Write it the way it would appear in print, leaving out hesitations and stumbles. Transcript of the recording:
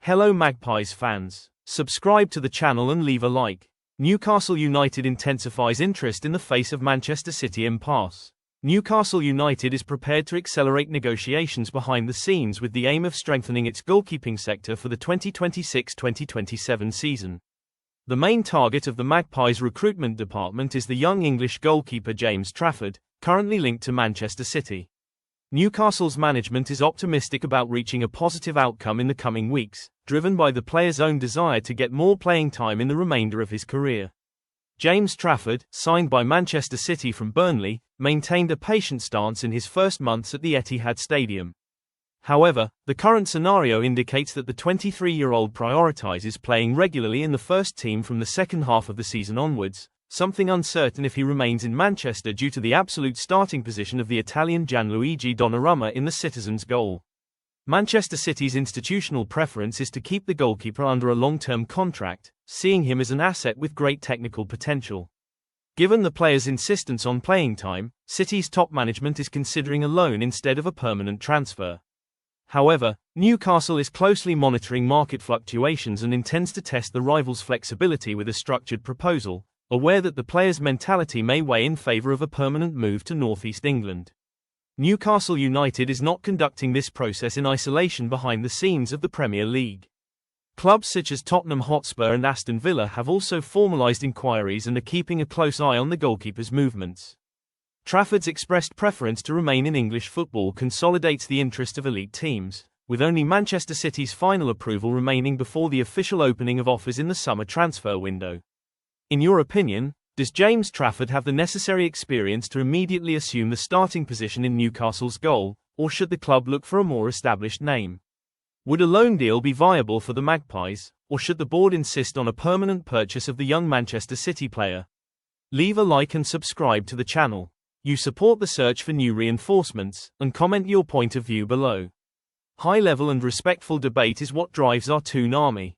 Hello Magpies fans. Subscribe to the channel and leave a like. Newcastle United intensifies interest in the face of Manchester City impasse. Newcastle United is prepared to accelerate negotiations behind the scenes with the aim of strengthening its goalkeeping sector for the 2026-2027 season. The main target of the Magpies recruitment department is the young English goalkeeper James Trafford, currently linked to Manchester City. Newcastle's management is optimistic about reaching a positive outcome in the coming weeks, driven by the player's own desire to get more playing time in the remainder of his career. James Trafford, signed by Manchester City from Burnley, maintained a patient stance in his first months at the Etihad Stadium. However, the current scenario indicates that the 23-year-old prioritizes playing regularly in the first team from the second half of the season onwards, something uncertain if he remains in Manchester due to the absolute starting position of the Italian Gianluigi Donnarumma in the Citizens' goal. Manchester City's institutional preference is to keep the goalkeeper under a long-term contract, seeing him as an asset with great technical potential. Given the player's insistence on playing time, City's top management is considering a loan instead of a permanent transfer. However, Newcastle is closely monitoring market fluctuations and intends to test the rival's flexibility with a structured proposal, aware that the player's mentality may weigh in favour of a permanent move to northeast England. Newcastle United is not conducting this process in isolation behind the scenes of the Premier League. Clubs such as Tottenham Hotspur and Aston Villa have also formalised inquiries and are keeping a close eye on the goalkeeper's movements. Trafford's expressed preference to remain in English football consolidates the interest of elite teams, with only Manchester City's final approval remaining before the official opening of offers in the summer transfer window. In your opinion, does James Trafford have the necessary experience to immediately assume the starting position in Newcastle's goal, or should the club look for a more established name? Would a loan deal be viable for the Magpies, or should the board insist on a permanent purchase of the young Manchester City player? Leave a like and subscribe to the channel. You support the search for new reinforcements, and comment your point of view below. High-level and respectful debate is what drives our Toon Army.